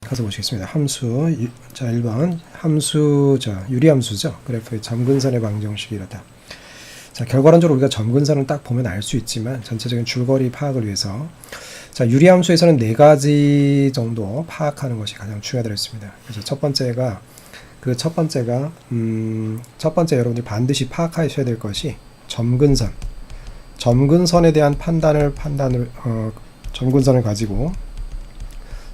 가서 보시겠습니다. 자 1번 함수, 유리함수죠. 그래프의 점근선의 방정식이 이렇다. 자, 결과론적으로 우리가 점근선을 딱 보면 알 수 있지만 전체적인 줄거리 파악을 위해서 자, 유리함수에서는 4가지 정도 파악하는 것이 가장 중요하다고 했습니다. 그래서 첫 번째가 여러분들이 반드시 파악하셔야 될 것이 점근선에 대한 점근선을 가지고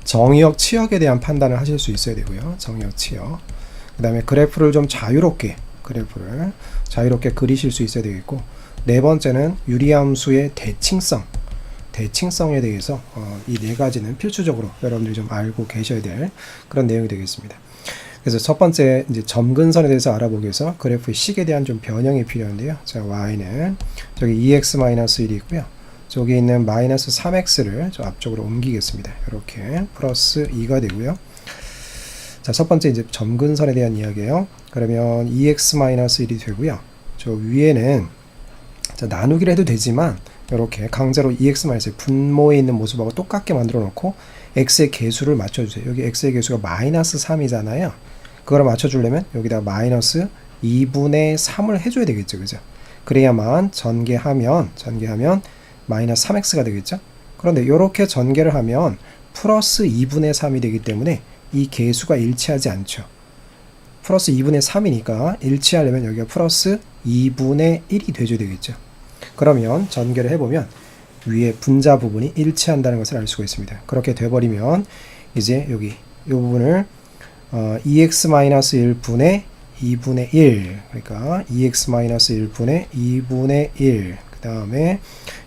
정의역, 치역에 대한 판단을 하실 수 있어야 되고요. 정의역, 치역. 그 다음에 그래프를 좀 자유롭게 그리실 수 있어야 되겠고, 네 번째는 유리함수의 대칭성에 대해서 이 4가지는 필수적으로 여러분들이 좀 알고 계셔야 될 그런 내용이 되겠습니다. 그래서 첫 번째 이제 점근선에 대해서 알아보기 위해서 그래프의 식에 대한 좀 변형이 필요한데요. 자, y는 저기 2x-1이 있고요. 저기 있는 마이너스 3x를 저 앞쪽으로 옮기겠습니다. 이렇게 플러스 2가 되고요. 자, 첫 번째 이제 점근선에 대한 이야기예요. 그러면 2x-1이 되고요. 저 위에는 자, 나누기를 해도 되지만 이렇게 강제로 2x-1의 분모에 있는 모습하고 똑같게 만들어 놓고 x의 개수를 맞춰주세요. 여기 x의 개수가 마이너스 3이잖아요. 그걸 맞춰주려면 여기다 마이너스 2분의 3을 해줘야 되겠죠. 그죠? 그래야만 전개하면 마이너스 3x가 되겠죠. 그런데 이렇게 전개를 하면 플러스 2분의 3이 되기 때문에 이 개수가 일치하지 않죠. 플러스 2분의 3이니까 일치하려면 여기가 플러스 2분의 1이 돼줘야 되겠죠. 그러면 전개를 해보면 위에 분자 부분이 일치한다는 것을 알 수가 있습니다. 그렇게 돼버리면 이제 여기 이 부분을 2x-1분의 2분의 1, 그러니까 2x-1분의 2분의 1, 그 다음에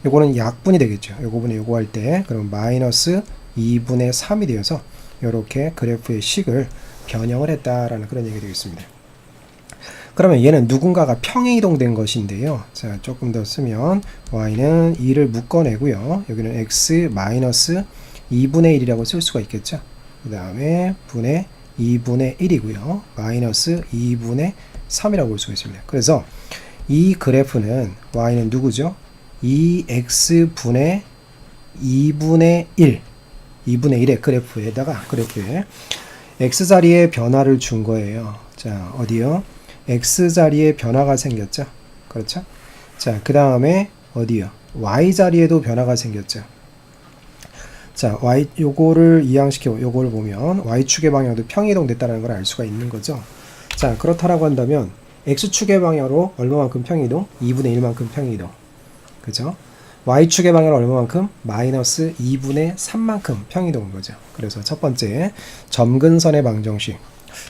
요거는 약분이 되겠죠. 요거 할 때 그럼 마이너스 2분의 3이 되어서 이렇게 그래프의 식을 변형을 했다라는 그런 얘기가 되겠습니다. 그러면 얘는 누군가가 평행이동된 것인데요. 자, 조금 더 쓰면 y는 2를 묶어내고요. 여기는 x 마이너스 2분의 1이라고 쓸 수가 있겠죠. 그 다음에 분의 2분의 1이고요. 마이너스 2분의 3이라고 볼 수가 있습니다. 그래서 이 그래프는 y는 누구죠? 2x분의 2분의 1의 그래프에 x자리에 변화를 준 거예요. 자, 어디요? x자리에 변화가 생겼죠. 그렇죠? 자, 그 다음에 어디요? y자리에도 변화가 생겼죠. 자, 요거를 이항시키고 요거를 보면 y축의 방향도 평이동됐다는 걸 알 수가 있는 거죠. 자, 그렇다라고 한다면 x축의 방향으로 얼마만큼 평이동? 2분의 1만큼 평이동. 그죠? y축의 방향으로 얼마만큼? 마이너스 2분의 3만큼 평이동인 거죠. 그래서 첫 번째 점근선의 방정식.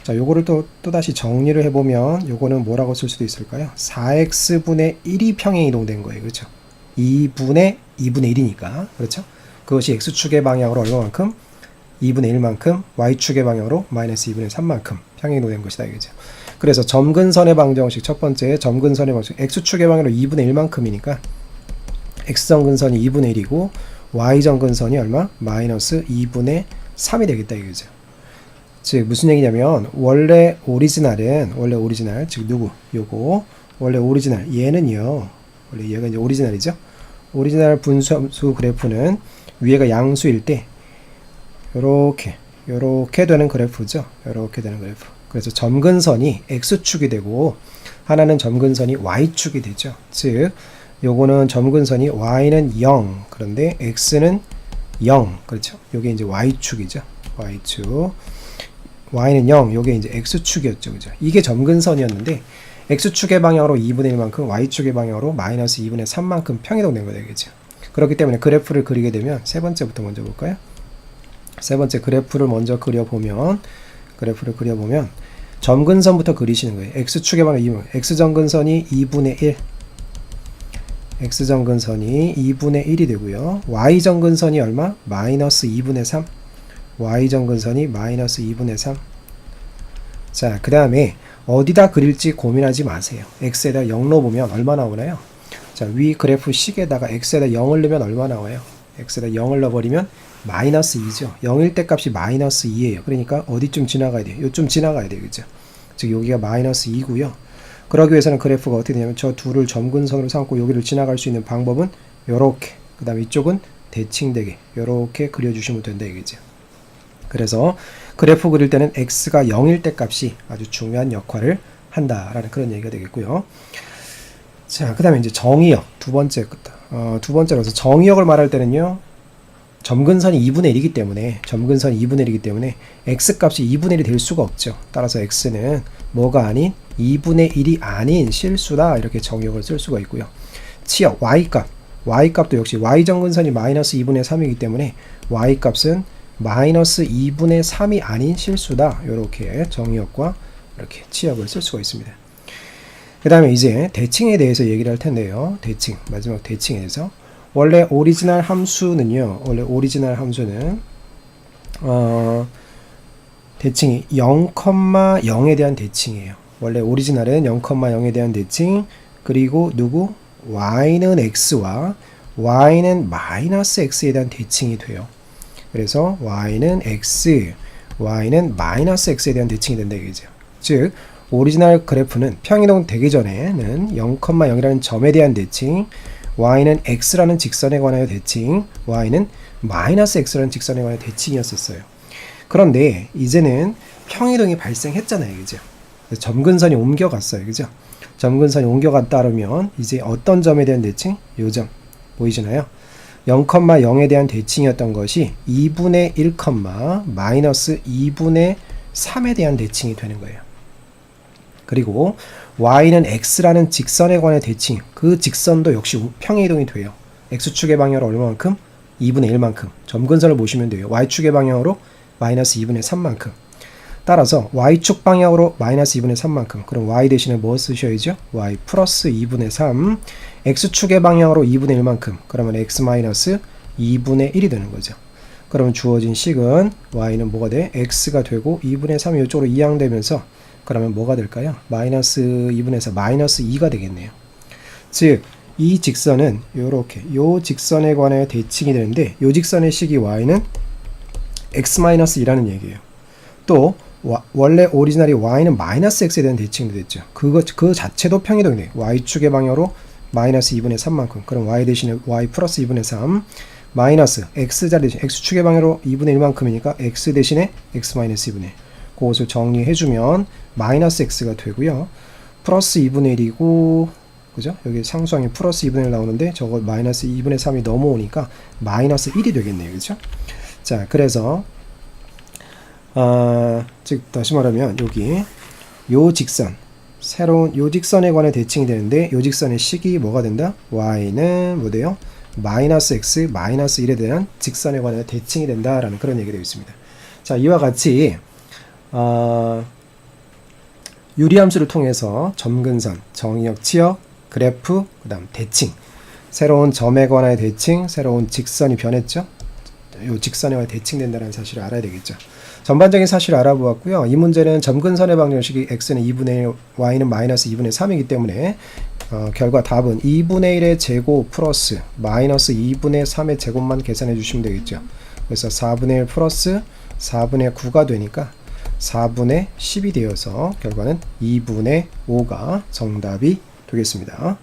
자, 요거를 또 다시 정리를 해보면 요거는 뭐라고 쓸 수도 있을까요? 4x분의 1이 평행이동된 거예요. 그렇죠? 2분의 1이니까. 그렇죠? 그것이 x축의 방향으로 얼마만큼? 2분의 1만큼, y축의 방향으로 마이너스 2분의 3만큼 평행이동된 것이다. 이거죠. 그래서 점근선의 방정식, 첫 번째 점근선의 방정식, x축의 방향으로 2분의 1만큼이니까 x점근선이 2분의 1이고 y점근선이 얼마? 마이너스 2분의 3이 되겠다. 이거죠. 즉 무슨 얘기냐면 원래 오리지널 즉 누구? 요거 원래 오리지널 얘는요. 원래 얘가 이제 오리지널이죠. 오리지널 분수 그래프는 위에가 양수일 때 요렇게 되는 그래프죠. 요렇게 되는 그래프. 그래서 점근선이 x축이 되고 하나는 점근선이 y축이 되죠. 즉 요거는 점근선이 y는 0 그런데 x는 0 그렇죠. 요게 이제 y축이죠. y축 y는 0, 요게 이제 x축이었죠. 그죠? 이게 점근선이었는데 x축의 방향으로 2분의 1만큼 y축의 방향으로 마이너스 2분의 3만큼 평이동된 거죠. 되겠죠. 그렇기 때문에 그래프를 그리게 되면 세 번째부터 먼저 볼까요? 세 번째 그래프를 먼저 그려보면 점근선부터 그리시는 거예요. x축의 방향 2분, x점근선이 2분의 1 x점근선이 2분의 1이 되고요. y점근선이 얼마? 마이너스 2분의 3 y점근선이 마이너스 2분의 3. 자, 그 다음에 어디다 그릴지 고민하지 마세요. x에다 0 넣어보면 얼마 나오나요? 자, 위 그래프 식에다가 x에다 0을 넣으면 얼마 나와요? x에다 0을 넣어버리면 마이너스 2죠. 0일 때 값이 마이너스 2예요. 그러니까 어디쯤 지나가야 돼요? 요쯤 지나가야 돼요. 그죠? 즉 여기가 마이너스 2고요. 그러기 위해서는 그래프가 어떻게 되냐면 저 둘을 점근선으로 삼고 여기를 지나갈 수 있는 방법은 요렇게, 그 다음에 이쪽은 대칭되게 요렇게 그려주시면 된다 이거죠. 그래서 그래프 그릴 때는 x가 0일 때 값이 아주 중요한 역할을 한다라는 그런 얘기가 되겠고요. 자, 그 다음에 이제 정의역 두 번째로서 정의역을 말할 때는요, 점근선이 2분의 1이기 때문에 x값이 2분의 1이 될 수가 없죠. 따라서 x는 뭐가 아닌 2분의 1이 아닌 실수다, 이렇게 정의역을 쓸 수가 있고요. 치역 y값도 역시 y점근선이 마이너스 2분의 3이기 때문에 y값은 마이너스 2분의 3이 아닌 실수다, 이렇게 정의역과 이렇게 치역을 쓸 수가 있습니다. 그 다음에 이제 대칭에 대해서 얘기를 할 텐데요. 마지막 대칭에 대해서. 원래 오리지널 함수는 대칭이 0,0에 대한 대칭이에요. 원래 오리지널은 0,0에 대한 대칭, 그리고 y는 x와 y는 마이너스 x에 대한 대칭이 돼요. 그래서 y는 마이너스 x에 대한 대칭이 된다 이거죠. 즉 오리지널 그래프는 평이동 되기 전에는 0,0이라는 점에 대한 대칭, y는 x라는 직선에 관하여 대칭, y는 마이너스 x라는 직선에 관하여 대칭이었었어요. 그런데 이제는 평이동이 발생했잖아요, 그죠? 점근선이 옮겨갔어요, 그죠? 점근선이 옮겨갔다 그러면 이제 어떤 점에 대한 대칭? 요 점 보이시나요? 0,0에 대한 대칭이었던 것이 2분의 1, 마이너스 2분의 3에 대한 대칭이 되는 거예요. 그리고 y는 x라는 직선에 관한 대칭, 그 직선도 역시 평행이동이 돼요. x축의 방향으로 얼마만큼? 2분의 1만큼. 점근선을 보시면 돼요. y축의 방향으로 마이너스 2분의 3만큼. 따라서 y축 방향으로 마이너스 2분의 3만큼. 그럼 y 대신에 뭐 쓰셔야죠? y 플러스 2분의 3. x축의 방향으로 2분의 1만큼. 그러면 x 마이너스 2분의 1이 되는 거죠. 그러면 주어진 식은 y는 뭐가 돼? x가 되고 2분의 3이 이쪽으로 이항되면서 그러면 뭐가 될까요? 마이너스 2분의 4, 마이너스 2가 되겠네요. 즉, 이 직선은 요렇게 요 직선에 관하여 대칭이 되는데 요 직선의 식이 y는 x-2라는 얘기예요. 또 원래 오리지널이 y는 마이너스 x에 대한 대칭도 됐죠. 그 자체도 평이동이 돼요. y축의 방향으로 마이너스 2분의 3만큼. 그럼 y 대신에 y 플러스 2분의 3 마이너스 x자리 대신 x축의 방향으로 2분의 1만큼이니까 x 대신에 x 마이너스 2분의 1. 그것을 정리해주면 마이너스 x가 되고요. 플러스 2분의 1이고, 그죠? 여기 상수항이 플러스 2분의 1 나오는데 저거 마이너스 2분의 3이 넘어오니까 마이너스 1이 되겠네요. 그죠? 자, 그래서 즉 다시 말하면 여기 요 직선, 새로운 요 직선에 관해 대칭이 되는데 요 직선의 식이 뭐가 된다? y는 뭐 돼요? 마이너스 x, 마이너스 1에 대한 직선에 관해 대칭이 된다라는 그런 얘기가 되어 있습니다. 자, 이와 같이 유리함수를 통해서 점근선, 정의역, 치역, 그래프, 그 다음 대칭, 새로운 점에 관하여 대칭, 새로운 직선이 변했죠. 이 직선에 관하여 대칭된다는 사실을 알아야 되겠죠. 전반적인 사실을 알아보았고요. 이 문제는 점근선의 방정식이 x는 2분의 1, y는 마이너스 2분의 3이기 때문에 결과 답은 2분의 1의 제곱 플러스 마이너스 2분의 3의 제곱만 계산해 주시면 되겠죠. 그래서 4분의 1 플러스 4분의 9가 되니까 4분의 10이 되어서 결과는 2분의 5가 정답이 되겠습니다.